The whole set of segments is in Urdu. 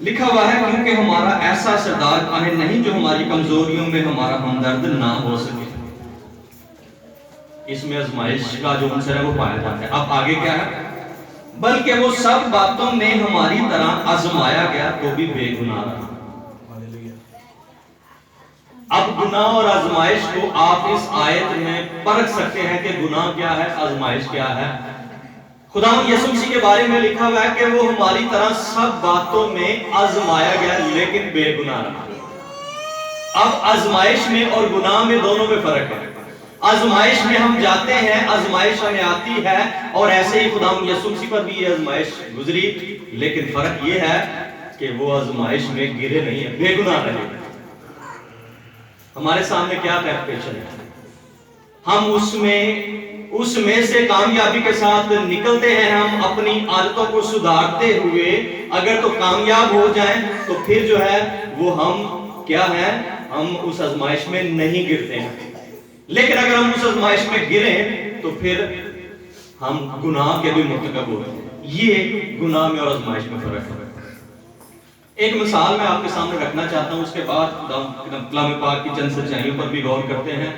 لکھا ہوا ہے کیونکہ ہمارا ایسا سردار کاہن نہیں جو ہماری کمزوریوں میں ہمارا ہمدرد نہ ہو سکے۔ اس میں آزمائش کا جو عنصر ہے وہ پایا جاتا ہے۔ اب آگے کیا ہے؟ بلکہ وہ سب باتوں میں ہماری طرح آزمایا گیا تو بھی بے گناہ رہا۔ اب گناہ اور آزمائش کو آپ اس آیت میں پرکھ سکتے ہیں کہ گناہ کیا ہے، آزمائش کیا ہے۔ خداوند یسوع مسیح کے بارے میں لکھا ہوا ہے کہ وہ ہماری طرح سب باتوں میں آزمایا گیا لیکن بے گناہ رہا۔ اب آزمائش میں اور گناہ میں دونوں میں فرق ہے۔ آزمائش میں ہم جاتے ہیں، آزمائش ہمیں آتی ہے، اور ایسے ہی خداوند یسوع مسیح پر بھی یہ آزمائش گزری، لیکن فرق یہ ہے کہ وہ آزمائش میں گرے نہیں ہیں، بے گناہ رہے۔ ہمارے سامنے کیا کیفیشن ہے؟ ہم اس میں سے کامیابی کے ساتھ نکلتے ہیں، ہم اپنی عادتوں کو سدھارتے ہوئے اگر تو کامیاب ہو جائیں تو پھر جو ہے وہ ہم کیا ہے، ہم اس آزمائش میں نہیں گرتے ہیں۔ لیکن اگر ہم اس آزمائش میں گریں تو پھر ہم گناہ کے بھی مرتکب ہوتے ہیں۔ یہ گناہ میں اور آزمائش میں فرق ہے۔ ایک مثال میں آپ کے سامنے رکھنا چاہتا ہوں، اس کے بعد کلام پاک کی چند سچائیوں پر بھی غور کرتے ہیں،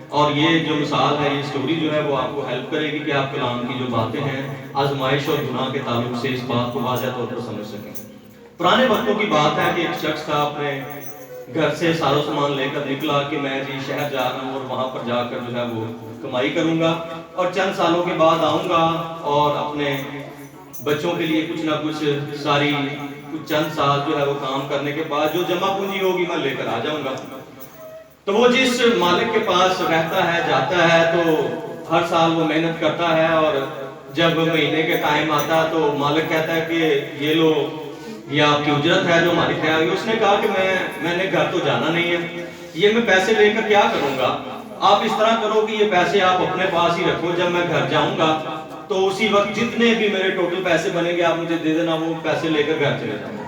اور یہ جو مثال ہے، یہ سٹوری جو ہے وہ آپ کو ہیلپ کرے گی کہ آپ کلام کی جو باتیں ہیں آزمائش اور گناہ کے تعلق سے اس بات کو واضح طور پر سمجھ سکیں۔ پرانے وقتوں کی بات ہے کہ ایک شخص تھا، اپنے گھر سے سارا سامان لے کر نکلا کہ میں جی شہر جا رہا ہوں اور وہاں پر جا کر جو ہے وہ کمائی کروں گا اور چند سالوں کے بعد آؤں گا اور اپنے بچوں کے لیے کچھ نہ کچھ چند سال جو ہے وہ کام کرنے کے بعد جو جمع پونجی ہوگی میں لے کر آ جاؤں گا۔ تو وہ جس مالک کے پاس رہتا ہے، جاتا ہے، تو ہر سال وہ محنت کرتا ہے، اور جب مہینے کے ٹائم آتا تو مالک کہتا ہے کہ یہ لو، یہ آپ کی اجرت ہے جو ہماری طے ہوئی۔ اس نے کہا کہ میں نے گھر تو جانا نہیں ہے، یہ میں پیسے لے کر کیا کروں گا؟ آپ اس طرح کرو کہ یہ پیسے آپ اپنے پاس ہی رکھو، جب میں گھر جاؤں گا تو اسی وقت جتنے بھی میرے ٹوٹل پیسے بنیں گے آپ مجھے دے دینا، وہ پیسے لے کر گھر چلے جاؤں گا۔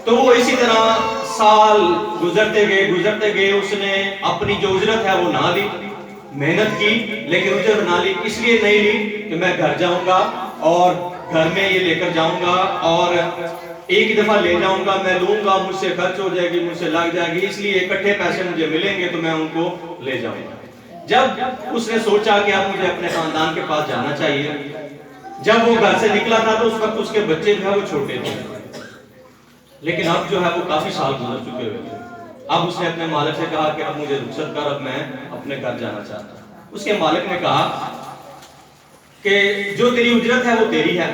تو وہ اسی طرح سال گزرتے گئے، اس نے اپنی جو اجرت ہے وہ نہ لی، محنت کی لیکن اجرت نہ لی، اس لیے نہیں لی کہ میں گھر جاؤں گا اور گھر میں یہ لے کر جاؤں گا اور ایک ہی دفعہ لے جاؤں گا، میں لوں گا، مجھ سے خرچ ہو جائے گی، مجھ سے لگ جائے گی، اس لیے اکٹھے پیسے مجھے ملیں گے تو میں ان کو لے جاؤں گا۔ جب اس نے سوچا کہ اب مجھے اپنے خاندان کے پاس جانا چاہیے، جب وہ گھر سے نکلا تھا تو اس وقت اس کے بچے جو ہے وہ چھوٹے تھے، لیکن اب جو ہے وہ کافی سال گزر چکے ہوئے تھے۔ اب اس نے اپنے مالک سے کہا کہ اب مجھے رخصت کر، اب میں اپنے گھر جانا چاہتا ہوں۔ اس کے مالک نے کہا کہ جو تیری اجرت ہے وہ تیری ہے،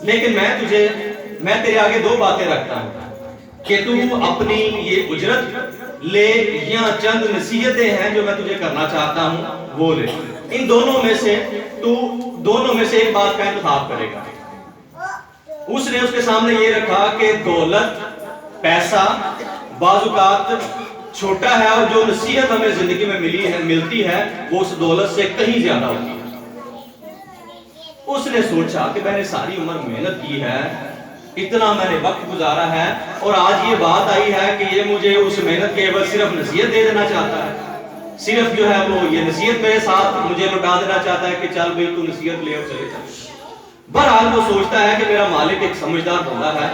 لیکن میں تیرے آگے دو باتیں رکھتا ہوں کہ تو اپنی یہ اجرت لے یا چند نصیحتیں ہیں جو میں تجھے کرنا چاہتا ہوں وہ لے، ان دونوں میں سے ایک بات کا انتخاب کرے گا۔ اس نے اس کے سامنے یہ رکھا کہ دولت، پیسہ بعض اوقات چھوٹا ہے، اور جو نصیحت ہمیں زندگی میں ملتی ہے وہ اس دولت سے کہیں زیادہ ہوتی ہے۔ اس نے سوچا کہ میں نے ساری عمر محنت کی ہے، اتنا میں نے وقت گزارا ہے، اور آج یہ بات آئی ہے کہ یہ مجھے اس محنت کے عوض صرف نصیحت دے دینا چاہتا ہے، صرف جو ہے وہ یہ نصیحت میرے ساتھ مجھے لوٹا دینا چاہتا ہے کہ چل بھئی تو نصیحت لے اور چلے جا۔ بہرحال وہ سوچتا ہے کہ میرا مالک ایک سمجھدار بندہ ہے،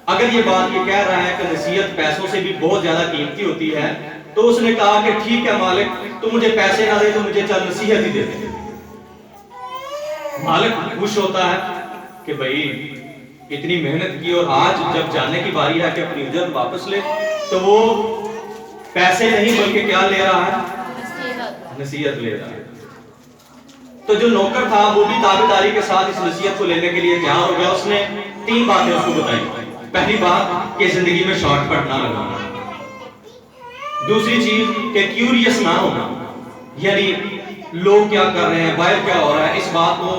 اگر یہ بات یہ کہہ رہا ہے کہ نصیحت پیسوں سے بھی بہت زیادہ قیمتی ہوتی ہے، تو اس نے کہا کہ ٹھیک ہے مالک، تو مجھے پیسے نہ دے تو مجھے چل نصیحت ہی دے دے۔ مالک خوش ہوتا ہے کہ بھئی اتنی محنت کی اور آج جب جانے کی باری ہے کہ اپنی اجرت واپس لے، تو وہ پیسے نہیں بلکہ کیا لے رہا ہے؟ نصیحت لے رہا ہے۔ تو جو نوکر تھا وہ بھی تابعداری کے ساتھ اس نصیحت کو لینے کے لیے تیار ہو گیا۔ اس نے 3 باتیں اس کو بتائی۔ پہلی بات کہ زندگی میں شارٹ کٹ نہ لگانا، دوسری چیز کہ کیوریس نہ ہونا، یعنی لوگ کیا کر رہے ہیں، باہر کیا ہو رہا ہے، اس بات کو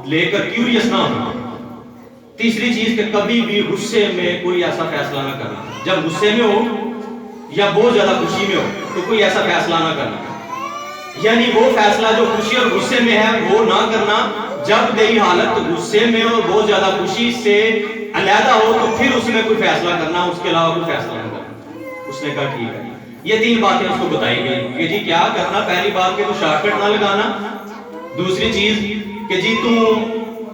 لے کر کیوریس نہ ہونا، تیسری چیز کہ کبھی بھی غصے میں کوئی ایسا فیصلہ نہ کرنا، جب غصے میں ہو یا بہت زیادہ خوشی میں ہو تو کوئی ایسا فیصلہ نہ کرنا، یعنی وہ فیصلہ جو خوشی اور غصے میں ہے وہ نہ کرنا، جب تیری حالت غصے میں اور بہت زیادہ خوشی سے علیحدہ ہو تو پھر اس میں کوئی فیصلہ کرنا، اس کے علاوہ کوئی فیصلہ نہ کرنا۔ اس نے کہا ٹھیک ہے۔ یہ 3 باتیں اس کو بتائی گئی کہ جی کیا کرنا، پہلی بات کہ تو شارٹ کٹ نہ لگانا، دوسری چیز کہ جی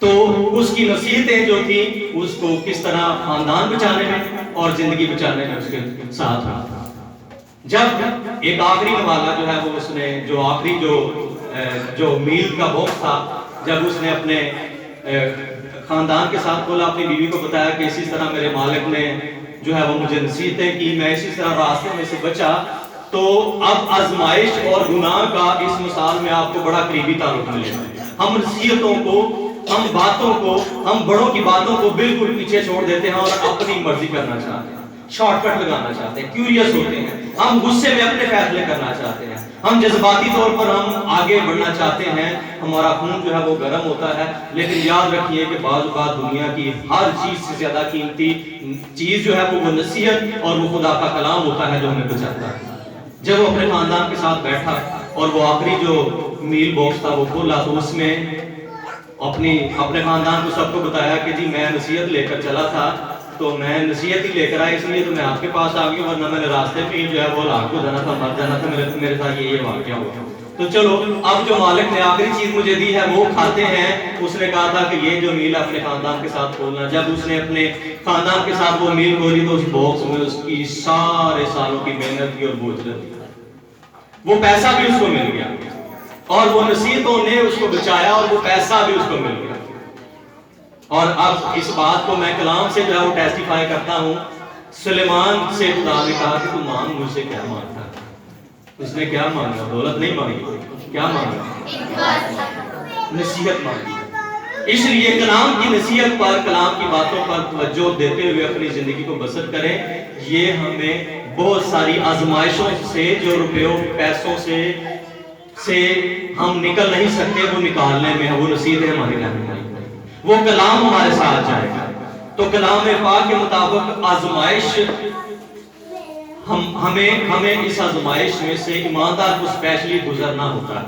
تو اس کی نصیحتیں جو تھی اس کو کس طرح خاندان بچانے میں اور زندگی بچانے میں اس کے ساتھ رہا. جب ایک آخری نوالا جو ہے وہ اس نے جو آخری جو میل کا باکس تھا، جب اس نے اپنے خاندان کے ساتھ کھولا، اپنی بیوی کو بتایا کہ اسی طرح میرے مالک نے جو ہے وہ مجھے نصیحتیں کی، میں اسی طرح راستے میں سے بچا، تو اب آزمائش اور گناہ کا اس مثال میں آپ کو بڑا قریبی تعلق ملے گا. ہم نصیحتوں کو، ہم باتوں کو، ہم بڑوں کی باتوں کو بالکل پیچھے چھوڑ دیتے ہیں اور اپنی مرضی کرنا چاہتے ہیں، شارٹ کٹ لگانا چاہتے ہیں، کیوریس ہوتے ہیں، ہم غصے میں اپنے فیصلے کرنا چاہتے ہیں، ہم جذباتی طور پر ہم آگے بڑھنا چاہتے ہیں، ہمارا خون جو ہے وہ گرم ہوتا ہے. لیکن یاد رکھیے کہ بعض اوقات دنیا کی ہر چیز سے زیادہ قیمتی چیز جو ہے وہ نصیحت اور وہ خدا کا کلام ہوتا ہے جو ہمیں بچاتا ہے. جب وہ اپنے خاندان کے ساتھ بیٹھا اور وہ آخری جو میل باکس تھا وہ کھولا، تو اس میں اپنے خاندان کو سب کو بتایا کہ جی میں نصیحت لے کر چلا تھا، تو میں نصیحت ہی لے کر آیا، اس لیے تو میں آپ کے پاس آ گئی، ورنہ میں نے راستے پہ جو ہے وہ ہلاک ہو جانا تھا، مر جانا تھا، میرے ساتھ یہ واقعہ ہوا. تو چلو اب جو مالک نے آخری چیز مجھے دی ہے وہ کھاتے ہیں. اس نے کہا تھا کہ یہ جو میل اپنے خاندان کے ساتھ کھولنا. جب اس نے اپنے خاندان کے ساتھ وہ میل کھولی تو اس باکس میں اس کی سارے سالوں کی محنت کی اور بوجھ تھی. وہ پیسہ بھی اس کو مل گیا اور وہ نصیحتوں نے اس کو بچایا اور وہ پیسہ بھی اس کو مل گیا. اور اب اس بات کو میں کلام سے جو ہے وہ ٹیسٹیفائی کرتا ہوں. سلیمان سے خدا نے کہا کہ تو مانگ مجھ سے کیا مانگتا ہے. اس نے کیا مانگا؟ دولت نہیں مانگی. کیا مانگا؟ نصیحت مانگی. اس لیے کلام کی نصیحت پر، کلام کی باتوں پر توجہ دیتے ہوئے اپنی زندگی کو بسر کریں. یہ ہمیں بہت ساری آزمائشوں سے، جو روپیوں پیسوں سے ہم نکل نہیں سکتے، وہ نکالنے میں وہ نصیحتیں ہماری رہنمائی، وہ کلام ہمارے ساتھ جائے گا. تو کلام پاک کے مطابق آزمائش ہمیں اس آزمائش میں سے ایماندار کو اسپیشلی گزرنا ہوتا ہے.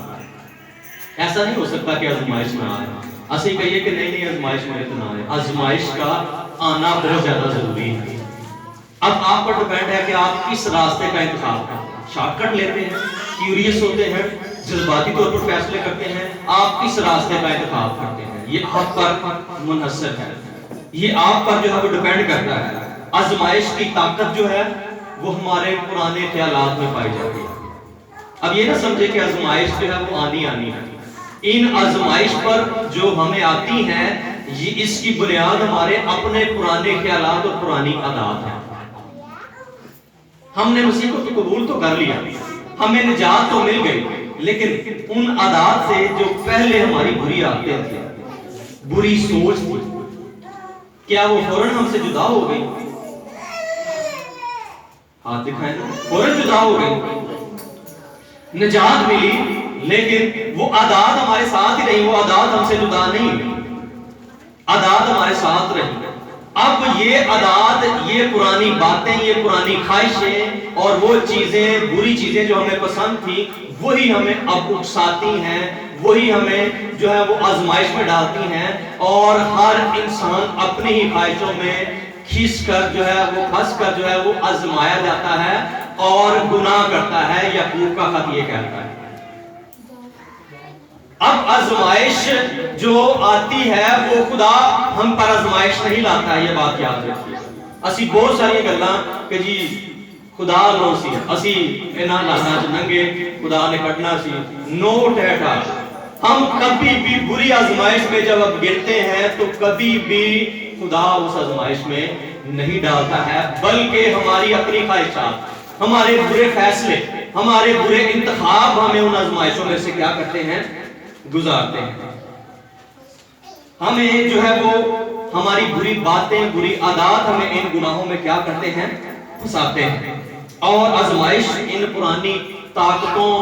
ایسا نہیں ہو سکتا کہ آزمائش نہ آئے. ایسے کہیے کہ نہیں آزمائش میرے تو نہ آئے. آزمائش کا آنا بہت زیادہ ضروری ہے. اب آپ پر ڈیپینڈ ہے کہ آپ کس راستے کا انتخاب کرتے ہیں. شارٹ کٹ لیتے ہیں، کیوریس ہوتے ہیں، جذباتی طور پر فیصلے کرتے ہیں. آپ کس راستے کا انتخاب کرتے ہیں یہ آپ پر منحصر ہے، یہ آپ پر جو ہے وہ ڈیپینڈ کرتا ہے. آزمائش کی طاقت جو ہے وہ ہمارے پرانے خیالات میں پائی جاتی ہے. اب یہ نہ سمجھے کہ آزمائش جو ہے وہ آنی ہے. ان آزمائش پر جو ہمیں آتی ہیں یہ اس کی بنیاد ہمارے اپنے پرانے خیالات اور پرانی عادات ہیں. ہم نے مسیح کو قبول تو کر لیا، ہمیں نجات تو مل گئی، لیکن ان عادات سے جو پہلے ہماری بری عادتیں تھیں، بری سوچ تھی، کیا وہ فوراً ہم سے جدا ہو گئی؟ ہاتھ دکھائیں، فوراً جدا ہو گئی، نجات ملی، لیکن وہ عادات ہمارے ساتھ ہی رہی. وہ عادات ہم سے جدا نہیں ہوئی، عادات ہمارے ساتھ رہی. اب یہ عادات، یہ پرانی باتیں، یہ پرانی خواہشیں اور وہ چیزیں، بری چیزیں جو ہمیں پسند تھی، وہی ہمیں اب اکساتی ہیں، وہی ہمیں جو ہے وہ آزمائش میں ڈالتی ہیں. اور ہر انسان اپنی ہی خواہشوں میں کھس کر جو ہے وہ پھنس کر جو ہے وہ آزمایا جاتا ہے اور گناہ کرتا ہے. یعقوب کا خط یہ کہتا ہے. اب آزمائش جو آتی ہے وہ خدا ہم پر آزمائش نہیں لاتا ہے. یہ بات یاد رکھیے. اسی بہت ساری گلاں کہ جی خدا لو سی اسی انہاں لانا ننگے خدا نے کٹنا سی نوٹ ہے تھا. ہم کبھی بھی بری آزمائش میں جب اب گرتے ہیں تو کبھی بھی خدا اس آزمائش میں نہیں ڈالتا ہے، بلکہ ہماری اپنی خواہشات، ہمارے برے فیصلے، ہمارے برے انتخاب ہمیں ان آزمائشوں میں سے کیا کرتے ہیں؟ گزارتے ہیں. ہمیں جو ہے وہ ہماری بری باتیں، بری عادات ہمیں ان گناہوں میں کیا کرتے ہیں؟ پھنساتے ہیں. اور آزمائش ان پرانی طاقتوں،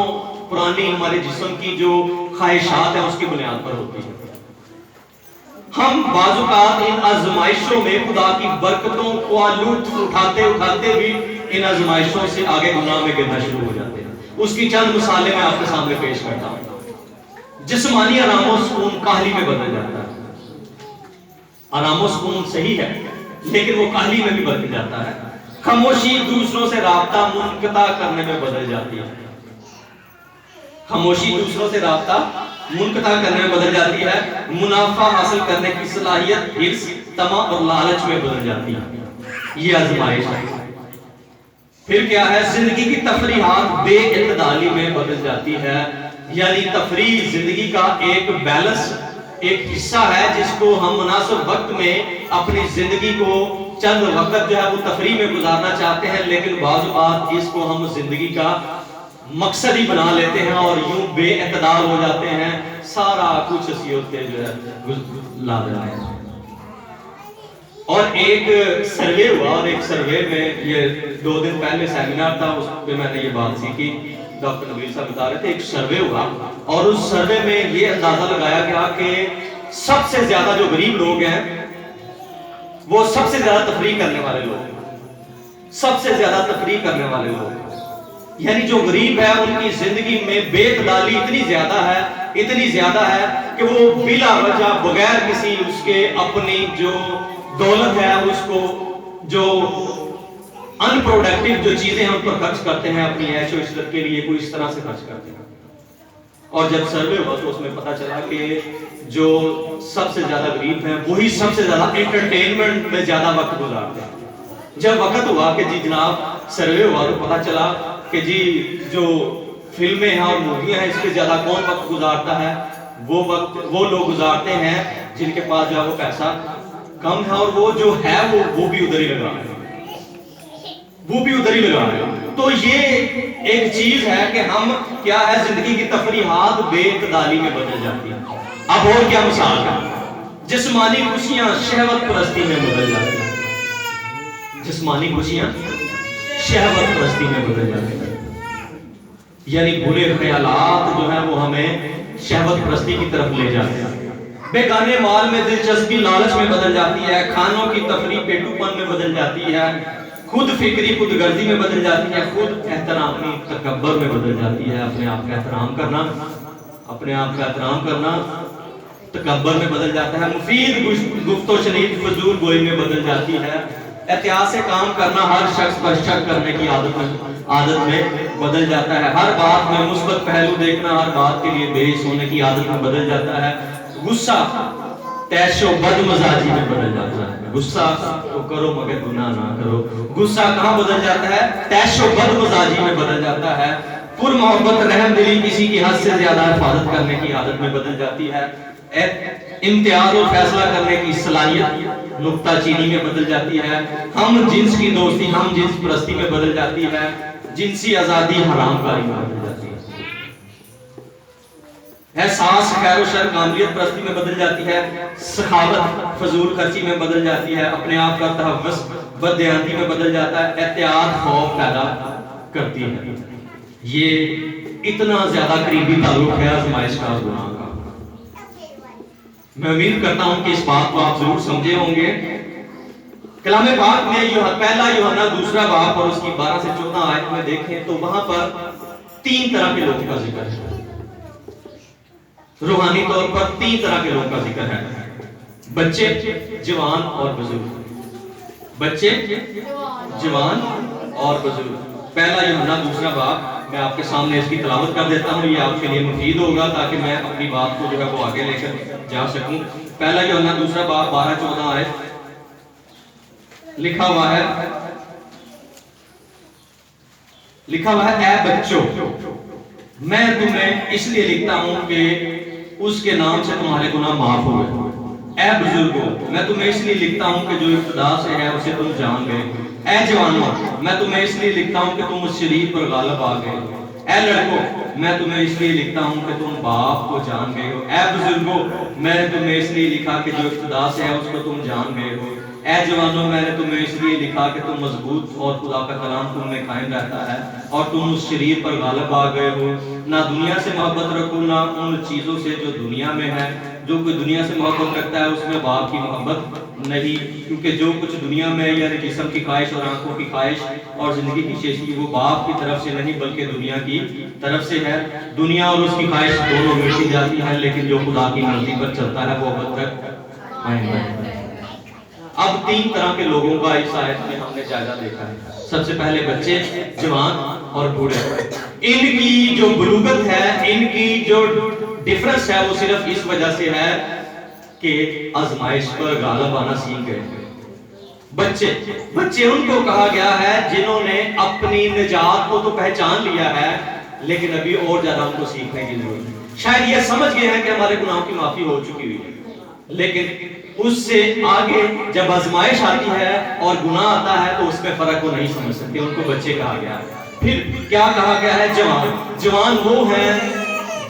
پرانی ہمارے جسم کی جو خواہشات ہیں اس کی بنیاد پر ہوتی ہے. ہم بعض اوقات ان آزمائشوں میں خدا کی برکتوں کو لطف اٹھاتے بھی ان آزمائشوں سے آگے گناہ میں گرنا شروع ہو جاتے ہیں. اس کی چند مثالیں میں آپ کے سامنے پیش کرتا ہوں. جسمانی آرام و سکون کاہلی میں بدل جاتا ہے. آرام و سکون صحیح ہے لیکن وہ کاہلی میں بھی بدل جاتا ہے. خاموشی دوسروں سے رابطہ منقطع کرنے میں بدل جاتی ہے. خاموشی دوسروں سے رابطہ منقطع کرنے میں بدل جاتی ہے، منافع حاصل کرنے کی صلاحیت حرص، طمع اور لالچ میں بدل جاتی ہے۔ یہ آزمائش ہے۔ پھر کیا ہے؟ زندگی کی تفریحات بے اعتدالی میں بدل جاتی ہے، یعنی تفریح زندگی کا ایک بیلنس، ایک حصہ ہے جس کو ہم مناسب وقت میں اپنی زندگی کو چند وقت جو ہے وہ تفریح میں گزارنا چاہتے ہیں، لیکن بعض اوقات اس کو ہم زندگی کا مقصد ہی بنا لیتے ہیں اور یوں بے اعتدال ہو جاتے ہیں، سارا کچھ اسی ہوتے جو ہے لا دیتے ہیں۔ اور ایک سروے ہوا، اور ایک سروے میں یہ 2 دن پہلے سیمینار تھا، اس پہ میں نے یہ بات سیکھی، ڈاکٹر نبیل صاحب بتا رہے تھے، ایک سروے ہوا اور اس سروے میں یہ اندازہ لگایا گیا کہ سب سے زیادہ جو غریب لوگ ہیں وہ سب سے زیادہ تفریح کرنے والے لوگ، سب سے زیادہ تفریح کرنے والے لوگ، یعنی جو غریب ہے ان کی زندگی میں بے اعتدالی اتنی زیادہ ہے کہ وہ بلا وجہ بغیر کسی اس کے اپنی جو دولت ہے اس کو جو ان پروڈکٹیو جو چیزیں ہیں ان پر خرچ کرتے ہیں، اپنی عیش و عشرت کے لیے کوئی اس طرح سے خرچ کرتے ہیں۔ اور جب سروے ہوا تو اس میں پتا چلا کہ جو سب سے زیادہ غریب ہیں وہی سب سے زیادہ انٹرٹینمنٹ میں زیادہ وقت گزارتے ہیں۔ جب وقت ہوا کہ جی جناب سروے ہوا تو پتا چلا کہ جی جو فلمیں ہیں اور موویاں ہیں اس پہ زیادہ کون وقت گزارتا ہے؟ وہ لوگ گزارتے ہیں جن کے پاس جو ہے وہ پیسہ کم ہے، اور وہ جو ہے وہ بھی ادھر ہی لگا رہے ہیں، تو یہ ایک چیز ہے کہ ہم کیا ہے، زندگی کی تفریحات بے اعتدالی میں بدل جاتی ہیں۔ اب اور کیا مثال ہے؟ جسمانی خوشیاں شہوت پرستی میں بدل جاتی ہیں، جسمانی خوشیاں شہوت پرستی میں بدل جاتی ہیں، یعنی برے خیالات جو ہیں وہ ہمیں شہوت پرستی کی طرف لے جاتے ہیں، بیگانے مال میں دلچسپی لالچ میں بدل جاتی ہے، کھانوں کی تفریح پیٹو پن میں بدل جاتی ہے، خود فکری خود غرضی میں بدل جاتی ہے، خود احترامی تکبر میں بدل جاتی ہے، اپنے آپ کا احترام کرنا تکبر میں بدل جاتا ہے، مفید گفت و شنید فضول گوئی میں بدل جاتی ہے، احتیاط سے کام کرنا ہر شخص پر شک کرنے کی عادت میں بدل جاتا ہے، ہر بات میں مثبت پہلو دیکھنا ہر بات کے لیے بےحس ہونے کی عادت میں بدل جاتا ہے، غصہ تیش و بد مزاجی میں بدل جاتا ہے، غصہ تو کرو مگر گناہ نہ کرو، غصہ کہاں بدل جاتا ہے؟ تیش و بد مزاجی میں بدل جاتا ہے، پر محبت رحم دلی کسی کی حد سے زیادہ حفاظت کرنے کی عادت میں بدل جاتی ہے، امتیاز اور فیصلہ کرنے کی صلاحیت نکتہ چینی میں بدل جاتی ہے، ہم جنس کی دوستی ہم جنس پرستی میں بدل جاتی ہے، جنسی آزادی حرام کاری میں بدل جاتی ہے، احساس خیر و شر کاملیت پرستی میں بدل جاتی ہے، سخاوت فضول خرچی میں بدل جاتی ہے، اپنے آپ کا تحفظ بددیانتی میں بدل جاتا ہے، احتیاط خوف پیدا کرتی ہے۔ یہ اتنا زیادہ قریبی تعلق ہے آزمائش کا اور گناہ کا۔ میں امید کرتا ہوں کہ اس بات کو آپ ضرور سمجھے ہوں گے۔ کلام پاک میں پہلا یوحنا 2 باب اور اس کی 12 سے 14 آیت میں دیکھیں تو وہاں پر 3 طرح کے لوگوں کا ذکر ہے، روحانی طور پر 3 طرح کے لوگوں کا ذکر ہے، بچے، جوان اور بزرگ، بچے، جوان اور بزرگ۔ پہلا یوحنا 2 باب میں آپ کے سامنے اس کی تلاوت کر دیتا ہوں، یہ آپ کے لیے مفید ہوگا تاکہ میں اپنی بات کو جو ہے وہ آگے لے کر جا سکوں۔ پہلا یوحنا 2 باب 12-14 آیت لکھا ہوا ہے، اے بچوں میں تمہیں اس لیے لکھتا ہوں کہ اس کے نام سے تمہارے گناہ معاف ہوئے، اے بزرگوں میں تمہیں اس لیے لکھتا ہوں کہ جو ابتدا سے ہے اسے تم جان گئے، اے جوانوں میں تمہیں اس لیے لکھتا ہوں کہ تم اس شریر پر غالب آ گئے، اے لڑکوں میں تمہیں اس لیے لکھتا ہوں کہ تم باپ کو جان گئے ہو، اے بزرگوں میں نے تمہیں اس لیے لکھا کہ جو ابتدا سے ہے اس کو تم جان گئے ہو، اے جوانوں میں نے تمہیں اس لیے لکھا کہ تم مضبوط اور خدا کا کلام تم میں قائم رہتا ہے اور تم اس شریر پر غالب آ گئے ہو، نہ دنیا سے محبت رکھو نہ ان چیزوں سے جو دنیا میں ہے، جو کوئی دنیا سے محبت رکھتا ہے اس میں باپ کی محبت نہیں، کیونکہ جو کچھ دنیا میں یعنی جسم کی خواہش اور آنکھوں کی خواہش اور زندگی کی شیشی وہ باپ کی طرف سے نہیں بلکہ دنیا کی طرف سے ہے، دنیا اور اس کی خواہش دونوں مٹتی جاتی ہیں لیکن جو خدا کی مرضی پر چلتا ہے وہ ابد تک قائم رہتا ہے۔ اب 3 طرح کے لوگوں کا اس آیت میں ہم نے جائزہ دیکھا ہے۔ سب سے پہلے بچے، جوان اور بوڑھے، ان کی جو بلوغت ہے، ان کی جو ڈفرنس ہے وہ صرف اس وجہ سے ہے کہ آزمائش پر غالب آنا سیکھ گئے۔ بچے ان کو کہا گیا ہے جنہوں نے اپنی نجات کو تو پہچان لیا ہے لیکن ابھی اور زیادہ ان کو سیکھنے کی ضرورت ہے۔ شاید یہ سمجھ گئے ہیں کہ ہمارے گناہوں کی معافی ہو چکی ہوئی ہے، لیکن اس سے آگے جب آزمائش آتی ہے اور گناہ آتا ہے تو اس میں فرق کو نہیں سمجھ سکتے، ان کو بچے کہا گیا ہے۔ پھر کیا کہا گیا ہے؟ جوان وہ ہیں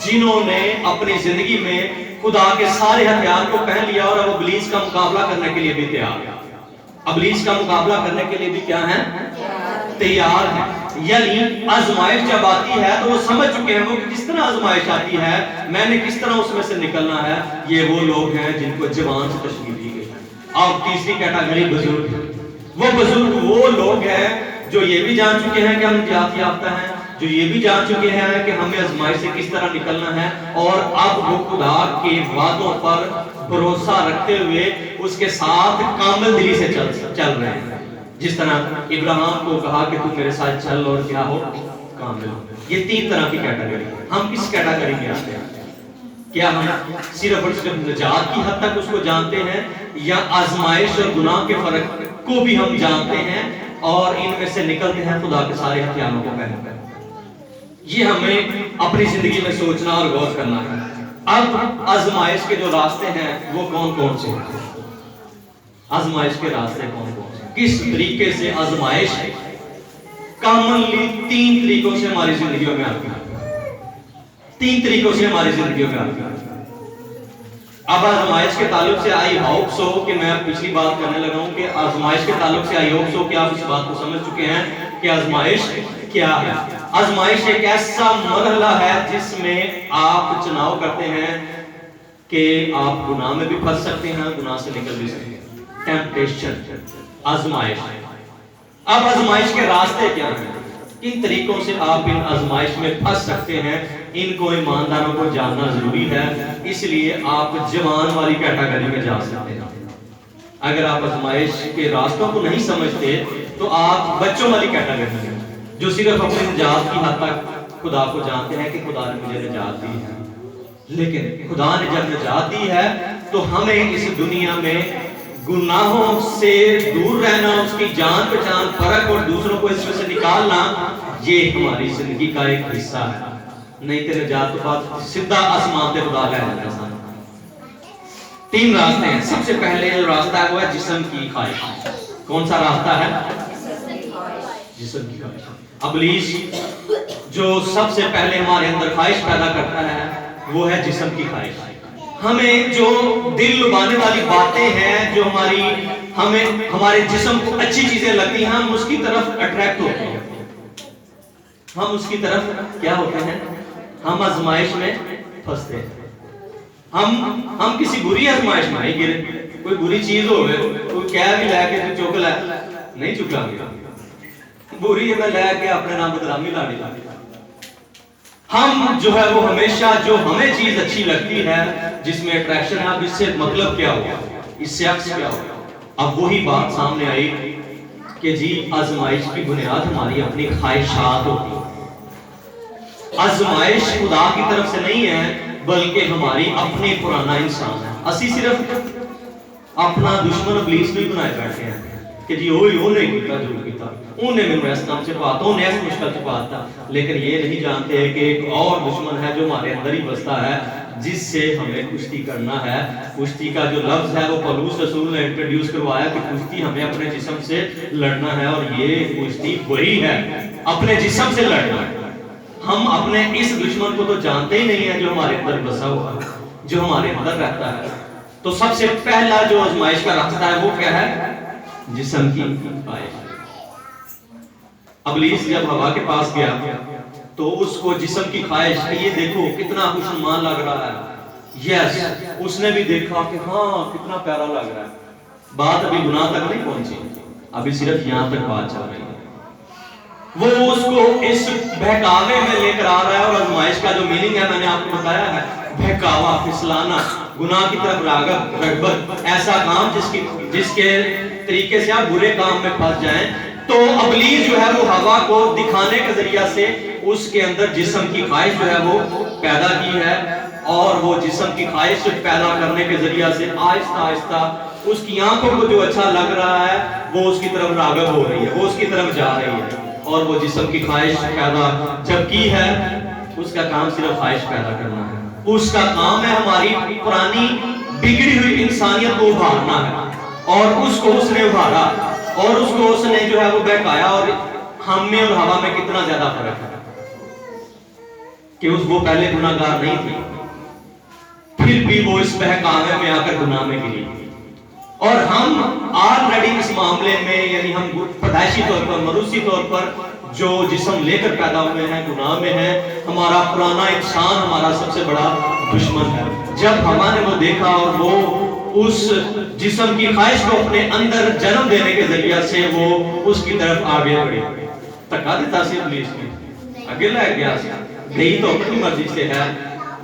جنہوں نے اپنی زندگی میں خدا کے سارے ہتھیار کو پہن لیا اور اب ابلیس کا مقابلہ کرنے کے لیے بھی تیار ہے۔ ابلیس کا مقابلہ کرنے کے لیے بھی کیا ہیں؟ تیار ہیں۔ یعنی آزمائش جب آتی ہے تو وہ سمجھ چکے ہیں وہ کہ کس طرح آزمائش آتی ہے، میں نے کس طرح اس میں سے نکلنا ہے۔ یہ وہ لوگ ہیں جن کو جوان سے تشبیہ دی گئی۔ اور تیسری کیٹیگری بزرگ، وہ بزرگ وہ لوگ ہیں جو یہ بھی جان چکے ہیں کہ ہم نجات یافتہ ہیں، جو یہ بھی جان چکے ہیں کہ ہمیں آزمائش سے کس طرح نکلنا ہے، اور اب وہ خدا کے وعدوں پر بھروسہ رکھتے ہوئے اس کے ساتھ کامل دلی سے چل رہے ہیں۔ جس طرح ابراہیم کو کہا کہ تم میرے ساتھ چل اور کیا ہو؟ کامل ہو۔ یہ تین طرح کی کیٹیگری۔ ہم کس کیٹیگری میں آتے ہیں؟ کیا ہم صرف اور صرف نجات کی حد تک اس کو جانتے ہیں، یا آزمائش اور گناہ کے فرق کو بھی ہم جانتے ہیں اور ان میں سے نکلتے ہیں خدا کے سارے ہتھیاروں کو پہن کر؟ یہ ہمیں اپنی زندگی میں سوچنا اور غور کرنا ہے۔ اب آزمائش کے جو راستے ہیں وہ کون کون سے ہیں؟ آزمائش کے راستے کون کون سے؟ کس طریقے سے آزمائش کامنلی تین طریقوں سے ہماری زندگیوں میں آتی ہے۔ تین طریقوں سے ہماری زندگیوں میں آتی ہے۔ اب آزمائش کے تعلق سے آئی ہوپ سو کہ میں پچھلی بات کرنے لگا ہوں کہ آزمائش کے تعلق سے آئی ہوپ سو کہ آپ اس بات کو سمجھ چکے ہیں کہ آزمائش کیا ہے۔ آزمائش ایک ایسا مرحلہ ہے جس میں آپ چناؤ کرتے ہیں کہ آپ گناہ میں بھی پھنس سکتے ہیں، گناہ سے نکل بھی سکتے ہیں۔ ٹیمپٹیشن، آزمائش۔ اب آزمائش کے راستے کیا ہیں؟ کن طریقوں سے آپ ان آزمائش میں پھنس سکتے ہیں؟ ان کو ایمانداروں کو جاننا ضروری ہے، اس لیے آپ جوان والی کیٹیگری میں جا سکتے ہیں۔ اگر آپ آزمائش کے راستوں کو نہیں سمجھتے تو آپ بچوں والی کیٹیگری میں جو صرف اپنی نجات کی حد تک خدا کو جانتے ہیں کہ خدا نے مجھے نجات دی ہے، لیکن خدا نے جب نجات دی ہے تو ہمیں اس دنیا میں گناہوں سے دور رہنا، اس کی جان پہچان، فرق اور دوسروں کو اس میں سے نکالنا، یہ ہماری زندگی کا ایک حصہ ہے۔ نہیں تو نجات تو بات سیدھا آسمان تے خدا لے جاتا ہے۔ تین راستے ہیں۔ سب سے پہلے جو راستہ ہے وہ ہے جسم کی خواہش۔ کون سا راستہ ہے؟ جسم کی خواہش۔ ابلیس جو سب سے پہلے ہمارے اندر خواہش پیدا کرتا ہے وہ ہے جسم کی خواہش۔ ہمیں جو دل لبانے والی باتیں ہیں، جو ہمارے جسم کو اچھی چیزیں لگتی ہیں، ہم اس کی طرف اٹریکٹ ہوتے ہیں، ہم اس کی طرف کیا ہوتے ہیں؟ ہم آزمائش میں پھنستے ہیں۔ ہم کسی بری آزمائش میں نہیں گرے۔ کوئی بری چیز ہو گئے، کوئی کہہ بھی لے کے تو چوک لے نہیں چکا گیا، بری میں لے کے اپنے نام بدنامی لاڑی لاڑی۔ ہم جو ہے وہ ہمیشہ جو ہمیں چیز اچھی لگتی ہے، جس میں اٹریکشن ہے، اب اس سے مطلب کیا ہوگا، اس سے عکس کیا ہوگا؟ اب وہی بات سامنے آئی کہ جی آزمائش کی بنیاد ہماری اپنی خواہشات ہوتی ہے۔ آزمائش خدا کی طرف سے نہیں ہے بلکہ ہماری اپنی پرانا انسان ہے۔ اسی صرف اپنا دشمن ابلیس بھی بنائے بیٹھے ہیں کہ جی اوہ نے کیتا جو کیتا، انہیں میں اس کام سے پاتا، انہیں اس مشکل سے پاتا، لیکن یہ نہیں جانتے کہ ایک اور دشمن ہے جو ہمارے اندر ہی بستا ہے، جس سے ہمیں کشتی کرنا ہے۔ کشتی کا جو لفظ ہے وہ پولس رسول نے انٹروڈیوس کروایا کہ کشتی ہمیں اپنے جسم سے لڑنا ہے، اور یہ کشتی وہی ہے، اپنے جسم سے لڑنا ہے۔ ہم اپنے اس دشمن کو تو جانتے ہی نہیں ہیں جو ہمارے اندر بسا ہوا ہے، جو ہمارے اندر رہتا ہے۔ تو سب سے پہلا جو آزمائش کا راستہ ہے وہ کیا ہے؟ جسم کی خواہش۔ ابلیس جب ہوا کے پاس گیا تو اس کو جسم کی خواہش کہ یہ دیکھو کتنا خوشنما لگ رہا ہے، یس اس نے بھی دیکھا کہ ہاں کتنا پیارا لگ رہا ہے۔ بات ابھی گناہ تک نہیں پہنچی، ابھی صرف یہاں تک بات چل رہی ہے۔ وہ اس کو اس بہکاوے میں لے کر آ رہا ہے، اور آزمائش کا جو میننگ ہے میں نے آپ کو بتایا ہے، بہکاوا، پھسلانا، گناہ کی طرف رغبت، ایسا کام جس کے طریقے سے آپ برے کام میں پھنس جائیں تو ابلیس جو ہے وہ ہوا کو دکھانے کے ذریعہ سے اس کے اندر جسم کی خواہش جو ہے وہ پیدا کی ہے، اور وہ جسم کی خواہش پیدا کرنے کے ذریعہ سے آہستہ آہستہ اس کی آنکھوں کو جو اچھا لگ رہا ہے وہ اس کی طرف راغب ہو رہی ہے، وہ اس کی طرف جا رہی ہے، اور وہ جسم کی خواہش پیدا جب کی ہے، اس کا کام صرف خواہش پیدا کرنا ہے، اس کا کام ہے ہماری پرانی بگڑی ہوئی انسانیت کو ابھارنا ہے، اور اس کو اس نے ابھارا، اور اس کو اس نے جو ہے وہ بہکایا، اور ہم میں اور ہوا میں کتنا زیادہ فرق ہے کہ وہ پہلے گناہگار نہیں تھی، پھر بھی وہ اس بہکاوے میں آ کر گناہ میں گری، اور ہم آلریڈی اس معاملے میں یعنی ہم پیدائشی طور پر موروثی طور پر جو جسم لے کر پیدا ہوئے ہیں گناہ میں ہیں، ہمارا پرانا انسان ہمارا سب سے بڑا دشمن ہے۔ جب ہوا نے وہ دیکھا اور وہ اس جسم کی خواہش کو اپنے اندر جنم دینے کے ذریعہ سے وہ اس کی طرف آگے بڑھی، تکا دیتا سی ابلیس نے، آگے لے گیا، گئی تو اپنی مرضی سے ہے،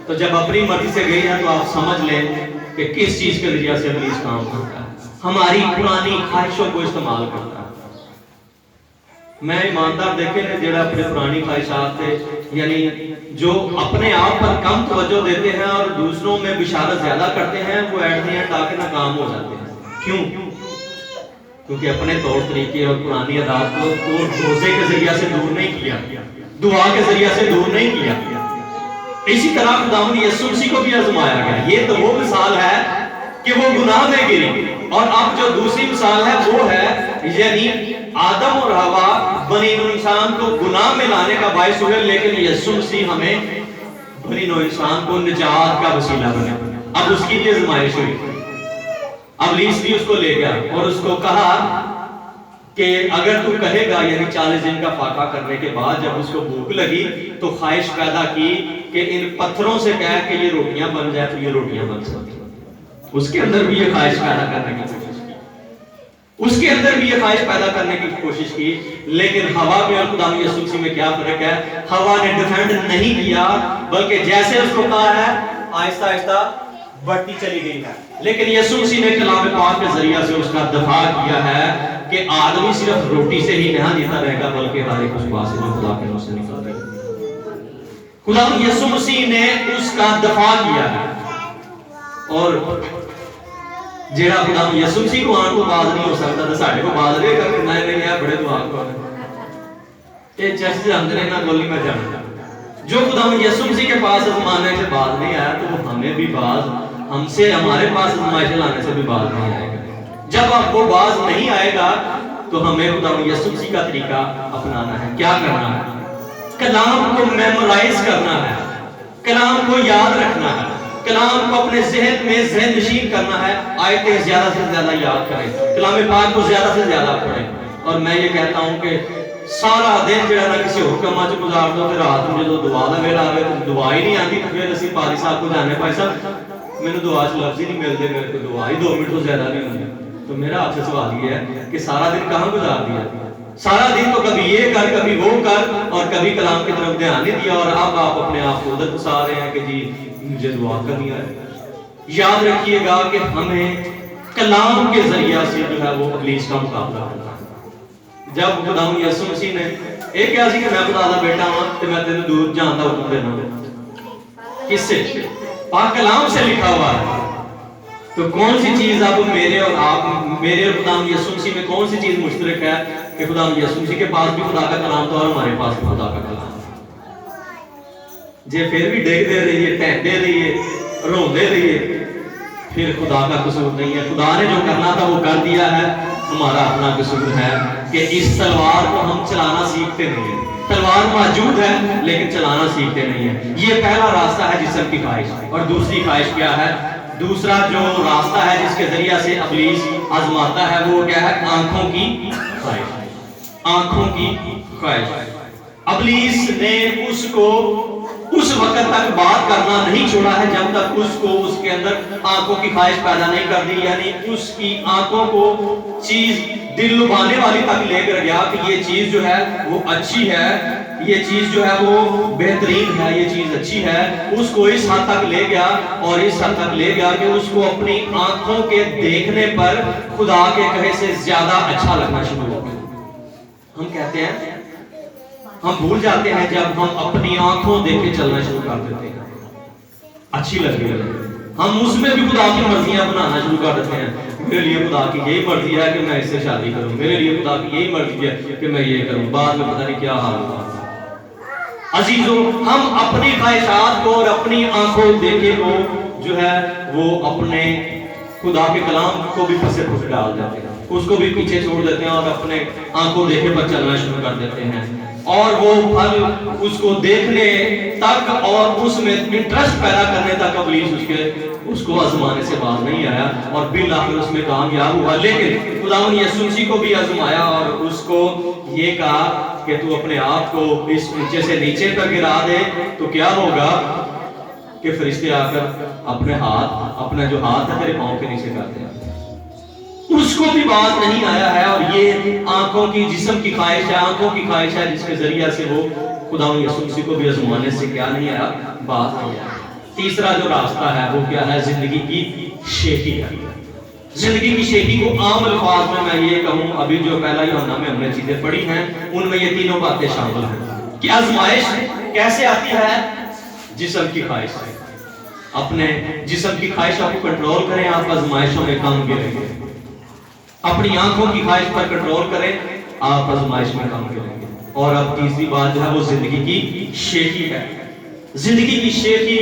تو جب اپنی مرضی سے گئی ہے تو آپ سمجھ لیں کہ کس چیز کے ذریعہ سے ابلیس کام کرتا ہے، ہماری پرانی خواہشوں کو استعمال کرتا ہے۔ میں ایماندار دیکھے نے جڑا اپنے پرانی خواہشات تھے، یعنی جو اپنے آپ پر کم توجہ دیتے ہیں اور دوسروں میں بشارت زیادہ کرتے ہیں، وہ ایٹ دی اینڈ آ کے ناکام ہو جاتے ہیں۔ کیوں؟ کیونکہ اپنے طور طریقے اور پرانی عادات کو روزے کے ذریعہ سے دور نہیں کیا، دعا کے ذریعہ سے دور نہیں کیا۔ اسی طرح خداوند یسوع مسیح کو بھی آزمایا گیا۔ یہ تو وہ مثال ہے کہ وہ گناہ میں گری، اور اب جو دوسری مثال ہے وہ ہے یعنی آدم اور حوا بنی نوع انسان کو گناہ میں لانے کا باعث ہوئے، لیکن یسوع مسیح ہمیں بنی نوع انسان کو نجات کا وسیلہ بنے۔ اب اس کی بھی آزمائش ہوئی، ابلیس بھی اس کو لے گیا اور اس کو کہا کہ اگر تو کہے گا، یعنی 40 دن کا فاقہ کرنے کے بعد جب اس کو بھوک لگی تو خواہش پیدا کی کہ ان پتھروں سے کہہ کہ یہ روٹیاں بن جائے تو یہ روٹیاں بن سکتی۔ اس کے اندر بھی یہ خواہش پیدا کرنے کی کوشش کی، اس کے اندر بھی یہ خواہش پیدا کرنے کی کوشش کی، لیکن ہوا میں اور خدا یسوع مسیح میں کیا فرق ہے؟ ہوا نے ڈیفینڈ نہیں کیا، بلکہ جیسے اس کو کہا ہے آہستہ آہستہ بڑھتی چلی گئی ہے، لیکن یسوع مسیح نے کلام پاک کے ذریعہ سے اس کا دفاع کیا ہے کہ آدمی صرف روٹی سے ہی نہیں جیتا رہے گا، بلکہ ہر ایک اس بات سے جو خدا کے منہ سے نکلتی ہے۔ خدا یسوع مسیح نے اس کا دفاع کیا ہے، اور جیڑا خدا یسوع مسیح کو آن کو باز نہیں ہو سکتا تو ساڑھے کو باز رہے گا کہ نہیں ہے بڑے دعا کو یہ چرچ سے اندر ہے نا گولی میں جانتا جو خدا یسوع مسیح کے پاس ازمانے سے باز نہیں آیا تو وہ ہمیں بھی باز، ہم سے ہمارے پاس ازمائش لانے سے بھی باز نہیں آئے گا۔ جب آپ وہ باز نہیں آئے گا تو ہمیں خدا یسوع مسیح کا طریقہ اپنانا ہے۔ کیا کرنا ہے؟ کلام کو میمورائز کرنا ہے، کلام کو یاد رکھنا ہے، کلام کو اپنے ذہن میں ذہن نشین کرنا ہے، آیتیں زیادہ سے زیادہ یاد کریں، کلام پاک کو زیادہ سے زیادہ پڑھیں۔ اور میں یہ کہتا ہوں کہ سارا دن جڑا نہ کسی حکم اچ گزار دو، پھر رات میں جو دعا دا ویلا آوے تو دعا ہی نہیں آتی، تو پھر اسی پادری صاحب کو جانے پائے صاحب میں نے دعا سے لفظ ہی نہیں ملتے، میرے کو دعا ہی 2 منٹ تو زیادہ نہیں ہوتی۔ تو میرا آپ سے سوال یہ ہے کہ سارا دن کہاں گزار دیا؟ سارا دن تو کبھی یہ کر کبھی وہ کر اور کبھی کلام کی طرف دھیان نہیں دیا، اور اب آپ اپنے آپ کو ادھر پھنسا رہے ہیں کہ جی مجھے دعا کرنی ہے۔ یاد رکھیے گا کہ ہمیں کلام کے ذریعہ سے جو ہے وہ ابلیس کا مقابلہ کرنا ہے۔ جب خدا یسوع مسیح نے ایک کیا سی کہ میں خدا دا بیٹا ہوں تو میں تینوں دور جان دا حکم دینا، کس سے؟ پاک کلام سے لکھا ہوا ہے۔ تو کون سی چیز اب میرے اور آپ، میرے اور خدا یسوع مسیح میں کون سی چیز مشترک ہے کہ خدا یسوع مسیح کے پاس بھی خدا کا کلام تھا اور ہمارے پاس بھی خدا کا کلام تھا؟ جے پھر بھی ڈگ دے رہیے، ٹہتے رہیے، روندے رہیے، پھر خدا کا قصور نہیں ہے۔ خدا نے جو کرنا تھا وہ کر دیا ہے، ہمارا اپنا قصور ہے کہ اس تلوار کو ہم چلانا سیکھتے نہیں ہیں۔ تلوار موجود ہے لیکن چلانا سیکھتے نہیں ہیں۔ یہ پہلا راستہ ہے جسم کی خواہش، اور دوسری خواہش کیا ہے؟ دوسرا جو راستہ ہے جس کے ذریعہ سے ابلیس آزماتا ہے وہ کیا ہے؟ آنکھوں کی خواہش۔ آنکھوں کی خواہش۔ ابلیس نے اس کو اس وقت تک بات کرنا نہیں چھوڑا ہے جب تک اس کو اس کے اندر آنکھوں کی خواہش پیدا نہیں کر دی، یعنی اس کی آنکھوں کو چیز دل لبھانے والی تک لے کر گیا کہ یہ چیز جو ہے وہ اچھی ہے، یہ چیز جو ہے وہ بہترین ہے، یہ چیز اچھی ہے۔ اس کو اس حد تک لے گیا اور اس حد تک لے گیا کہ اس کو اپنی آنکھوں کے دیکھنے پر خدا کے کہے سے زیادہ اچھا لگنا شروع ہو گیا۔ ہم کہتے ہیں، ہم بھول جاتے ہیں جب ہم اپنی آنکھوں دیکھ کے چلنا شروع کر دیتے ہیں، اچھی لگنے لگے، ہم اس میں بھی خدا کی مرضیاں بنانا شروع کر دیتے ہیں. میرے لیے خدا کی یہی مرضی ہے کہ میں اس سے شادی کروں، میرے لیے خدا کی یہی مرضی ہے کہ میں یہ کروں، بعد میں پتہ نہیں کیا حال ہوگا. عزیزو، ہم اپنی خواہشات کو اور اپنی آنکھوں دیکھے کو جو ہے وہ اپنے خدا کے کلام کو بھی پسے پھس ڈال دیتے ہیں، اس کو بھی پیچھے چھوڑ دیتے ہیں اور اپنے آنکھوں دیکھے پر چلنا شروع کر دیتے ہیں، اور وہ پھل اس کو دیکھنے تک اور اس میں انٹرسٹ پیدا کرنے تک ابلیس اس کو آزمانے سے باز نہیں آیا اور بالآخر اس میں کامیاب ہوا. لیکن خداوند یسوع مسیح کو بھی آزمایا اور اس کو یہ کہا کہ تو اپنے آپ کو اس اونچے سے نیچے پر گرا دے تو کیا ہوگا کہ فرشتے آ کر اپنا جو ہاتھ ہے تیرے پاؤں کے نیچے کرتے ہیں. اس کو بھی بات نہیں آیا ہے، اور یہ آنکھوں کی جسم کی خواہش ہے، آنکھوں کی خواہش ہے جس کے ذریعہ سے وہ خداوند یسوع مسیح کو بھی آزمانے سے کیا نہیں آیا، بات نہیں آیا. تیسرا جو راستہ ہے وہ کیا ہے؟ زندگی کی شیخی ہے. زندگی کی شیخی کو عام الفاظ میں یہ کہوں، ابھی جو پہلا یوحنا میں ہم نے چیزیں پڑھی ہیں ان میں یہ تینوں باتیں شامل ہیں کہ آزمائش کیسے آتی ہے؟ جسم کی خواہش سے. اپنے جسم کی خواہش آپ کو کنٹرول کریں، آپ آزمائشوں میں کام کریں گے. اپنی آنکھوں کی خواہش پر کنٹرول کریں، آپ آزمائش میں کام کریں گے. اور اب تیسری بات جو ہے وہ زندگی کی شیخی ہے. زندگی کی شیخی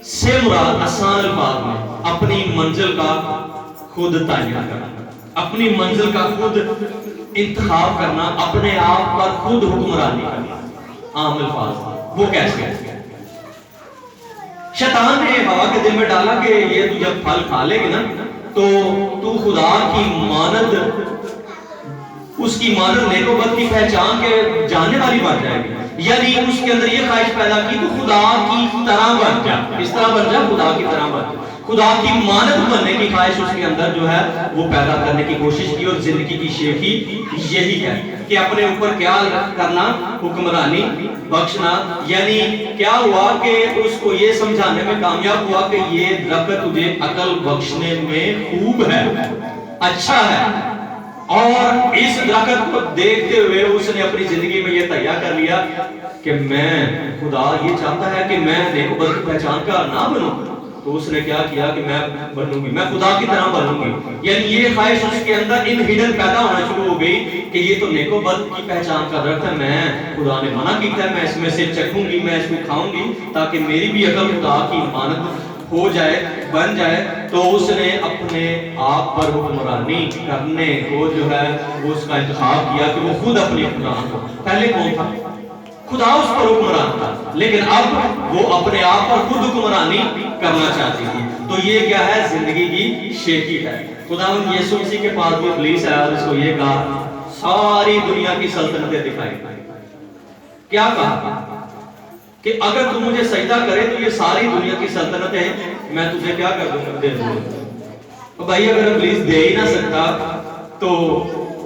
سے مراد آسان الفاظ میں اپنی منزل کا خود تعین کرنا، اپنی منزل کا خود انتخاب کرنا، اپنے آپ پر خود حکمرانی کرنا. عام الفاظ وہ کیسے ہے؟ شیطان نے ہوا کے دل میں ڈالا کہ یہ تو جب پھل کھا لے گی نا تو تو خدا کی مانند، اس کی مانند نیک و بد کی پہچان کے جاننے والی بن جائے گی. یعنی اس کے اندر یہ خواہش پیدا کی تو خدا کی طرح بن جا. اس طرح بن جا، خدا کی طرح بن جا. خدا کی مانند بننے کی خواہش اس کے اندر جو ہے وہ پیدا کرنے کی کوشش کی. اور زندگی کی شیخی یہی ہے کہ اپنے اوپر کیا کرنا؟ حکمرانی بخشنا. یعنی کیا ہوا کہ اس کو یہ سمجھانے میں کامیاب ہوا کہ یہ درخت تجھے عقل بخشنے میں خوب ہے، اچھا ہے. اور اس درخت کو دیکھتے ہوئے اس نے اپنی زندگی میں یہ تیار کر لیا کہ میں، خدا یہ چاہتا ہے کہ میں نیک و بد کی پہچان کا نہ بنوں، تو اس نے کیا کیا کہ میں بنوں گی، میں خدا کی طرح بنوں گی. یعنی یہ خواہش اس کے اندر ان ہڈن پیدا ہونا شروع ہو گئی کہ یہ تو نیک و بد کی پہچان کا درخت ہے، میں خدا نے منع کیا ہے، میں اس میں سے چکھوں گی، میں اس کو کھاؤں گی تاکہ میری بھی عقل خدا کی مانند ہو جائے، بن جائے. تو اس نے اپنے آپ پر حکمرانی کرنے کو جو ہے وہ اس کا انتخاب کیا کہ وہ خود اپنی حکمران کو. پہلے کون تھا؟ خدا اس پر حکمران تھا، لیکن اب وہ اپنے آپ پر خود حکمرانی کرنا چاہتی تھی. تو یہ کیا ہے؟ زندگی کی شیخی ہے. خداوند یسوع مسیح کے پاس بھی ابلیس آیا اور اس کو یہ کہا ساری دنیا کی سلطنتیں دکھائی. کیا کہا کہ اگر تو مجھے سجدہ کرے تو یہ ساری دنیا کی سلطنتیں میں تجھے کیا کر دوں گا، دے دوں گا. بھائی اگر ابلیس دے ہی نہ سکتا تو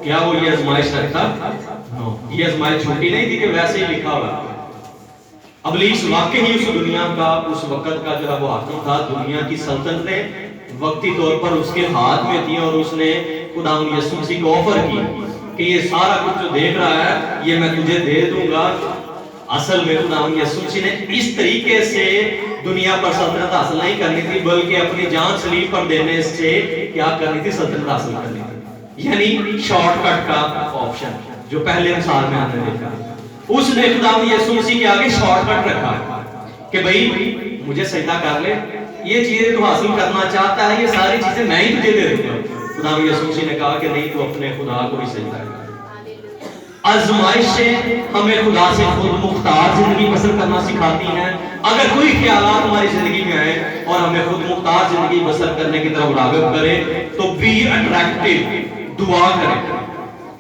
کیا وہ یہ آزمائش رکھتا؟ یہ آزمائش چھوٹی نہیں تھی کہ ویسے ہی لکھا ہوا. ابلیس واقعی ہی اس دنیا کا اس وقت کا جو ہے وہ حاکم تھا. دنیا کی سلطنتیں وقتی طور پر اس کے ہاتھ میں تھیں اور اس نے خداوند یسوع مسیح کو آفر کی کہ یہ سارا کچھ جو دیکھ رہا ہے یہ میں تجھے دے دوں گا. اصل میں خداوند یسوع مسیح نے اس طریقے سے دنیا پر سلطنت حاصل نہیں کرنی تھی، بلکہ اپنی جان صلیب پر دینے سے کیا کرنی تھی؟ سلطنت حاصل کرنی تھی. یعنی شارٹ کٹ کا آپشن جو پہلے مثال میں ہم نے دیکھا، اس نے خداوند یسوع مسیح کے آگے شارٹ کٹ رکھا کہ بھائی مجھے سجدہ کر لے، یہ چیزیں تو حاصل کرنا چاہتا ہے، یہ ساری چیزیں میں ہی تجھے دے دوں گا. خداوند یسوع مسیح نے کہا کہ نہیں، تو اپنے خدا کو ہی سجدہ کر. آزمائشیں ہمیں خدا سے خود مختار زندگی بسر کرنا سکھاتی ہیں. اگر کوئی خیالات ہماری زندگی میں آئے اور ہمیں خود مختار زندگی بسر کرنے کی طرف راغب کرے تو بی اٹریکٹیو، دعا کریں.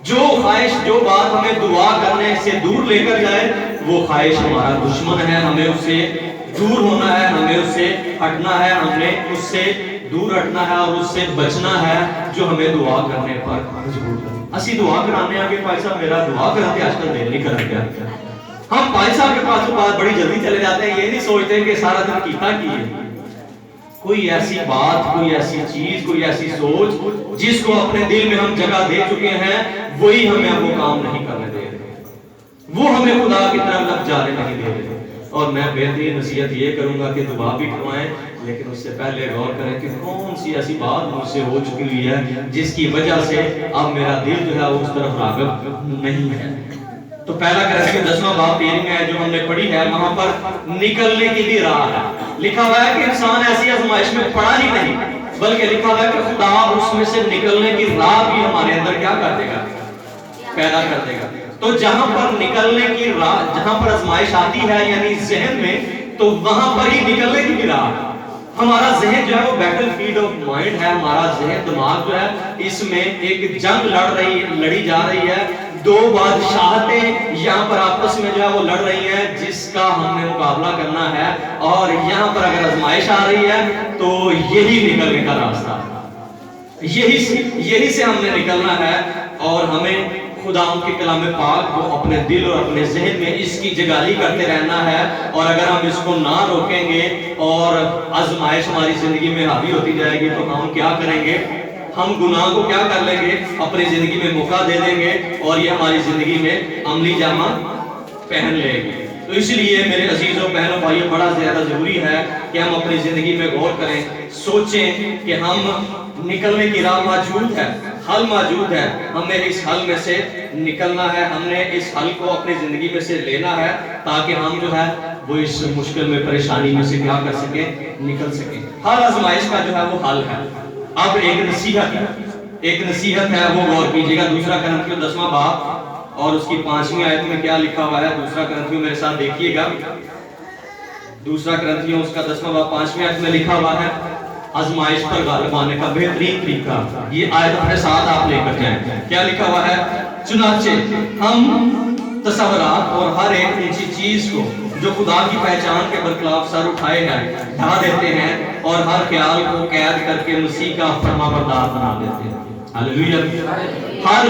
جو خواہش، جو بات ہمیں دعا کرنے سے دور لے کر جائے وہ خواہش ہمارا دشمن ہے. ہمیں اس سے دور ہونا ہے، ہمیں اس سے ہٹنا ہے، ہمیں اس سے دور ہٹنا ہے اور اس سے بچنا ہے جو ہمیں دعا کرنے پر مجبور کرے. اسی دعا کرانے آگے پائی صاحب میرا دعا کرتے آج کل دل نہیں کر گیا. ہم پائی صاحب کے پاس بڑی جلدی چلے جاتے ہیں، یہ نہیں سوچتے کہ سارا دن کیتا کی ہے. کوئی ایسی بات، کوئی ایسی چیز، کوئی ایسی سوچ جس کو اپنے دل میں ہم جگہ دے چکے ہیں، وہی ہمیں اب وہ کام نہیں کرنے دے رہے، وہ ہمیں خدا کی طرف لگ جانے نہیں دے رہے۔ اور میں بہترین نصیحت یہ کروں گا کہ دعا بھی کروائیں، لیکن اس سے پہلے غور کریں کہ کون سی ایسی بات مجھ سے ہو چکی ہوئی ہے جس کی وجہ سے اب میرا دل جو ہے اس طرف راغب نہیں ہے۔ تو پہلا کرنتھیوں 10واں باب 13 ہے جو ہم نے پڑھی ہے، وہاں پر نکلنے کی بھی راہ ہے۔ لکھا ہوا ہے کہ انسان ایسی آزمائش میں پڑا ہی نہیں، بلکہ لکھا ہوا ہے کہ خدا اس میں سے نکلنے کی راہ بھی ہمارے اندر کیا کر دے گا؟ پیدا کر دے گا۔ تو جہاں پر نکلنے کی راہ، جہاں پر آزمائش آتی ہے یعنی ذہن میں، تو وہاں پر ہی نکلنے کی بھی راہ ہے۔ ہمارا ذہن جو ہے وہ بیٹل فیلڈ آف مائنڈ ہے، ہمارا ذہن دماغ جو ہے اس میں ایک جنگ لڑی جا رہی ہے، دو بادشاہتیں یہاں پر آپس میں جو ہے وہ لڑ رہی ہیں جس کا ہم نے مقابلہ کرنا ہے، اور یہاں پر اگر آزمائش آ رہی ہے تو یہی نکلنے کا راستہ ہے، یہی سے ہم نے نکلنا ہے، اور ہمیں خدا ان کے کلام پاک کو اپنے دل اور اپنے ذہن میں اس کی جگالی کرتے رہنا ہے۔ اور اگر ہم اس کو نہ روکیں گے اور آزمائش ہماری زندگی میں حاوی ہوتی جائے گی تو ہم کیا کریں گے؟ ہم گناہ کو کیا کر لیں گے؟ اپنی زندگی میں موقع دے دیں گے، اور یہ ہماری زندگی میں عملی جامہ پہن لے گی۔ تو اس لیے میرے عزیزوں، بہنوں، بھائیوں، بڑا زیادہ ضروری ہے کہ ہم اپنی زندگی میں غور کریں، سوچیں کہ ہم نکلنے کی راہ موجود ہے، حل موجود ہے، ہمیں اس حل میں سے نکلنا ہے، ہم نے اس حل کو اپنی زندگی میں سے لینا ہے تاکہ ہم جو ہے وہ اس مشکل میں، پریشانی میں سے کیا کر سکیں؟ نکل سکیں۔ ہر آزمائش کا جو ہے وہ حل ہے۔ اب ایک نصیحت ہے، وہ غور کیجئے گا۔ دوسرا کرنتھیوں 10واں باب اور اس کی 5ویں آیت میں کیا لکھا ہوا ہے؟ دوسرا کرنتھیوں میرے ساتھ دیکھیے گا، دوسرا کرنتھیوں اس کا 10واں باب 5ویں آیت میں لکھا ہوا ہے، آزمائش پر غالب آنے کا بہترین طریقہ۔ یہ آیت اپنے ساتھ آپ لے کر جائیں۔ کیا لکھا ہوا ہے؟ چنانچہ ہم تصورات اور ہر ایک اونچی چیز کو جو خدا کی پہچان کے برخلاف سر اٹھائے ہیں ڈھا دیتے ہیں، اور ہر خیال کو قید کر کے مسیح کا فرما بردار بنا دیتے ہیں۔ ہاللیلویہ۔ ہر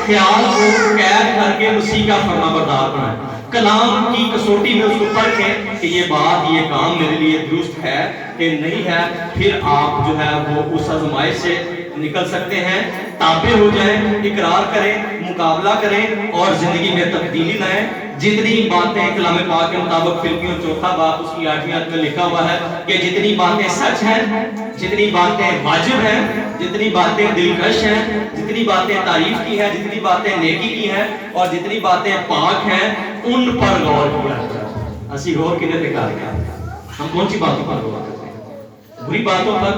خیال کو قید کر کے مسیح کا فرما بردار بنائیں۔ کلام کی کسوٹی میں اس کو پرکھیں کہ یہ بات، یہ کام میرے لیے درست ہے کہ نہیں ہے، پھر آپ جو ہے وہ اس آزمائش سے نکل سکتے ہیں۔ تابع ہو جائیں، اقرار کریں، مقابلہ کریں اور زندگی میں تبدیلی لائیں۔ جتنی باتیں کلام پاک کے مطابق فلپیوں 4 باب اس کی 8ویں آیت میں لکھا ہوا ہے کہ جتنی باتیں سچ ہیں، جتنی باتیں واجب ہیں، جتنی باتیں دلکش ہیں، جتنی باتیں تعریف کی ہیں، جتنی باتیں نیکی کی ہیں، اور جتنی باتیں پاک ہیں، ان پر غور کیا جائے۔ اسی غور کی نتیجہ کیا؟ ہم کون سی باتوں پر غور کرتے ہیں؟ بری باتوں پر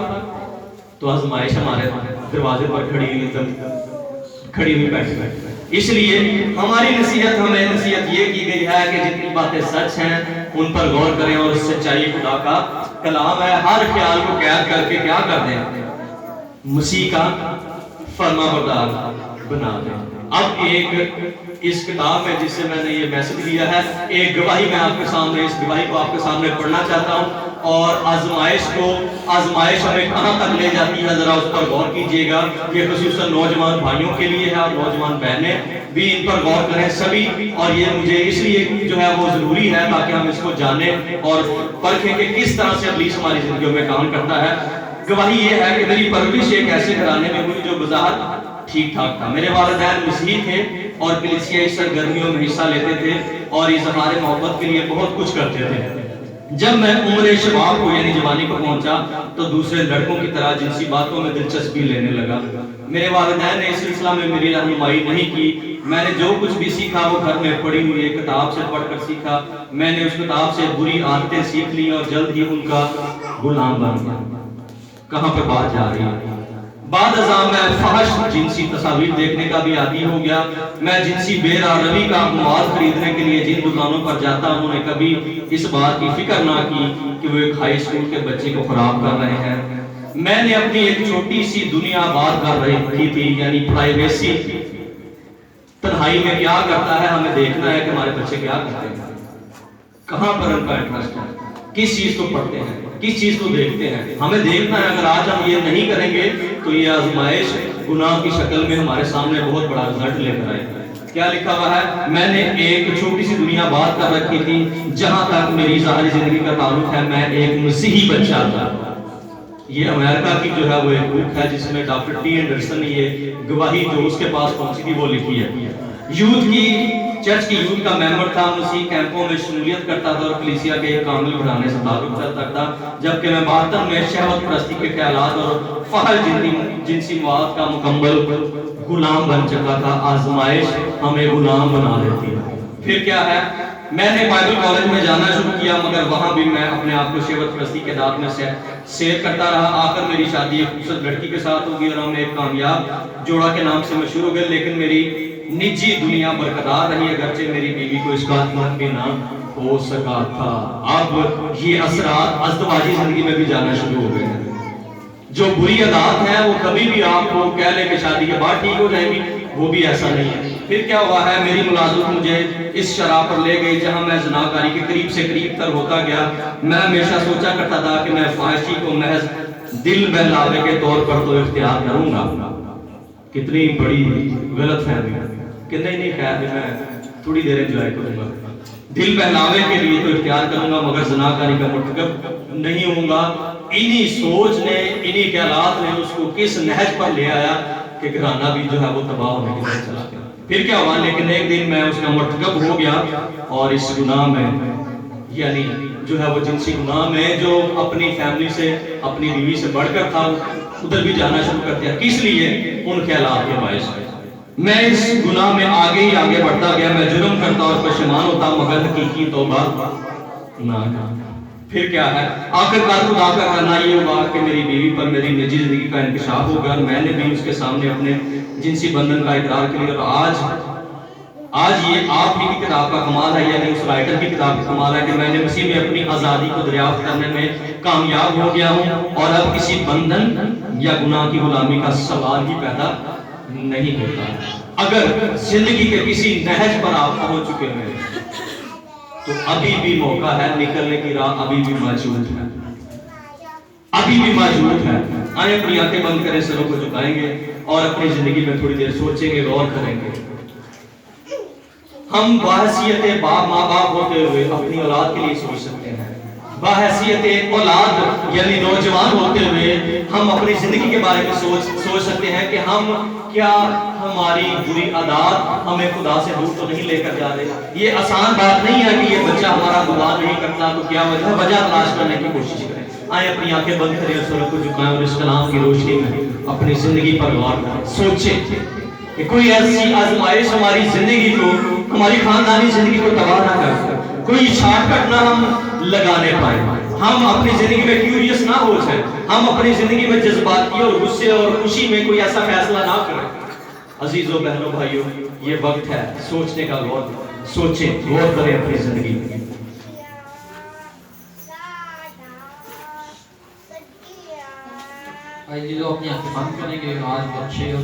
تو آزمائش ہمارے دروازے پر کھڑی ہوئی بیٹھی۔ اس لیے ہماری نصیحت، ہمیں نصیحت یہ کی گئی ہے کہ جتنی باتیں سچ ہیں ان پر غور کریں، اور سچائی خدا کا کلام ہے۔ ہر خیال کو قید کر کے کیا کر دیں؟ مسیح کا فرما بردار بنا دیں۔ اب اس کتاب میں جس سے میں نے یہ میسج دیا ہے، ایک گواہی میں آپ کے سامنے، اس گواہی کو آپ کے سامنے پڑھنا چاہتا ہوں، اور آزمائش ہمیں کہاں تک لے جاتی ہے ذرا اس پر غور کیجئے گا۔ یہ خصوصاً نوجوان بھائیوں کے لیے ہے، اور نوجوان بہنیں بھی ان پر غور کریں سبھی، اور یہ مجھے اس لیے جو ہے وہ ضروری ہے تاکہ ہم اس کو جانیں اور پرکھیں کہ کس طرح سے ابلیس ہماری زندگیوں میں کام کرتا ہے۔ گواہی یہ ہے کہ میری پرورش ایک ایسے گھرانے میں ہوئی جو بظاہر ٹھیک ٹھاک تھا۔ میرے والدین مسیحی تھے اور کلیسیائی سرگرمیوں میں حصہ لیتے تھے اور اظہار محبت کے لیے بہت کچھ کرتے تھے۔ جب میں عمر شباب کو یعنی جوانی کو پہنچا تو دوسرے لڑکوں کی طرح جنسی باتوں میں دلچسپی لینے لگا۔ میرے والدین نے اس سلسلہ میں میری رہنمائی نہیں کی۔ میں نے جو کچھ بھی سیکھا وہ گھر میں پڑھی ہوئی ایک کتاب سے پڑھ کر سیکھا۔ میں نے اس کتاب سے بری عادتیں سیکھ لی اور جلد ہی ان کا غلام بن گیا۔ کہاں پہ بات جا رہی ہے؟ بعد ازاں میں فحش جنسی تصاویر دیکھنے کا بھی عادی ہو گیا۔ میں جنسی روی کا مواد خریدنے کے لیے جن دکانوں پر جاتا، انہوں نے کبھی اس بات کی فکر نہ کی کہ وہ ایک ہائی اسکول کے بچے کو خراب کر رہے ہیں۔ میں نے اپنی ایک چھوٹی سی دنیا آباد کر رہی تھی، یعنی پرائیویسی۔ تنہائی میں کیا کرتا ہے، ہمیں دیکھنا ہے کہ ہمارے بچے کیا کرتے ہیں، کہاں پر ان کا انٹرسٹ ہے، کس چیز کو پڑھتے ہیں، کس چیز کو دیکھتے ہیں، ہمیں دیکھنا ہے۔ اگر آج ہم یہ نہیں کریں گے تو یہ آزمائش گناہ کی شکل میں ہمارے سامنے بہت بڑا رزلٹ لے کر آئے گی۔ کیا لکھا ہوا ہے؟ میں نے ایک چھوٹی سی دنیا آباد کر رکھی تھی۔ جہاں تک میری ظاہری زندگی کا تعلق ہے، میں ایک مسیحی بچہ تھا۔ یہ امریکہ کی جو ہے وہ ایک بک ہے جس میں ڈاکٹر ٹی اینڈرسن نے یہ گواہی جو اس کے پاس پہنچی تھی وہ لکھی ہے. یوتھ کی چرچ کی یوتھ کا ممبر تھا, مسیح کیمپوں میں شمولیت کرتا تھا اور کلیسیا کے ایک کامل گھرانے سے تعلق رکھتا تھا, جبکہ میں 72 میں شہوت پرستی کے خیالات اور فحل جنسی مواد کا مکمل غلام بن چکا تھا. آزمائش ہمیں غلام بنا دیتی ہے. پھر کیا ہے, میں نے بائبل کالج میں جانا شروع کیا, مگر وہاں بھی میں اپنے آپ کو شہوت پرستی کے دات میں سیر کرتا رہا. آخر میری شادی ایک خوبصورت لڑکی کے ساتھ ہوگی اور ہم ایک کامیاب جوڑا کے نام سے مشہور ہو گئے, لیکن میری نجی دنیا برقرار رہی, اگرچہ میری بیوی کو اس کا اطمینان بھی نہ ہو سکا تھا. اب یہ اثرات ازدواجی زندگی میں بھی جانا شروع ہو گئے ہیں. جو بری عادات ہیں وہ کبھی بھی آپ کو کہہ لے کہ شادی کے بعد ٹھیک ہو جائیں گی, وہ بھی ایسا نہیں ہے. پھر کیا ہوا ہے, میری ملازمت مجھے اس شرح پر لے گئی جہاں میں زناکاری کے قریب سے قریب تر ہوتا گیا. میں ہمیشہ سوچا کرتا تھا کہ میں فحاشی کو محض دل بہلاوے کے طور پر تو اختیار کروں گا. کتنی بڑی غلط فہمی ہے کہ نہیں خیر میں تھوڑی دیر انجوائے کروں گا, دل بہلاوے کے لیے تو اختیار کروں گا, مگر زناکاری کا مرتکب نہیں ہوں گا. انہی سوچ نے, انہی خیالات نے اس کو کس نہج پر لے آیا کہ گھرانہ بھی جو ہے وہ تباہ ہونے کی طرف چلا گیا. پھر کیا ہوا, لیکن ایک دن میں اس کا مرتکب ہو گیا اور اس گناہ میں, یعنی جو ہے وہ جنسی گناہ میں جو اپنی فیملی سے, اپنی بیوی سے بڑھ کر تھا, ادھر بھی جانا شروع کر دیا. کس لیے؟ ان خیالات کے باعث. میں اس گناہ میں آگے ہی آگے بڑھتا گیا. میں جرم کرتا اور پشیمان ہوتا, مگر حقیقی توبہ نہ. پھر کیا ہے, آخرکار خدا کا کرنا یہ ہوا کہ میری بیوی پر میری نجی زندگی کا انکشاف ہو گیا. میں نے بھی اس کے سامنے اپنے جنسی بندھن کا اقرار کیا. اور آج یہ آپ ہی کی کتاب کا کمال ہے, یعنی اس رائٹر کی کتاب کا کمال ہے کہ میں نے مسیح میں اپنی آزادی کو دریافت کرنے میں کامیاب ہو گیا ہوں, اور اب کسی بندھن یا گناہ کی غلامی کا سوال ہی پیدا نہیں ہوتا. اگر زندگی کے کسی نہج پر آپ پہنچ چکے ہیں تو ابھی بھی موقع ہے, نکلنے کی راہ ابھی بھی موجود ہے, ابھی بھی موجود ہے. آئیں اپنی آنکھیں بند کریں, سروں کو جھکائیں گے اور اپنی زندگی میں تھوڑی دیر سوچیں گے, غور کریں گے. ہم باحثیت ماں باپ ہوتے ہوئے اپنی اولاد کے لیے سوچ سکتے ہیں. باحثیت اولاد یعنی نوجوان ہوتے ہوئے ہم اپنی زندگی کے بارے میں سوچ سکتے ہیں کہ ہم کیا ہماری بری عادات ہمیں خدا سے دور تو نہیں لے کر جا رہے. یہ آسان بات نہیں ہے کہ یہ بچہ ہمارا گناہ نہیں کرتا, تو کیا وجہ تلاش کرنے کی کوشش کریں. آئیں اپنی آنکھیں بند کریں اور سروں کو جھکائیں اور اس کلام کی روشنی میں اپنی زندگی پر غور کریں. سوچیں کہ کوئی ایسی آزمائش ہماری زندگی کو, ہماری خاندانی زندگی کو تباہ نہ کر, کوئی شارٹ کٹ نہ ہم لگانے پائیں. ہم اپنی زندگی میں کیوریس نہ ہو جائیں, ہم اپنی زندگی میں جذباتی اور غصے اور خوشی میں کوئی ایسا فیصلہ نہ کریں. عزیزوں, بہنوں, بھائیوں, یہ وقت ہے سوچنے کا. غور سوچیں, غور کریں اپنی زندگی میں. آئیے جو اپنی آنکھیں بند کریں گے, آج اچھے اور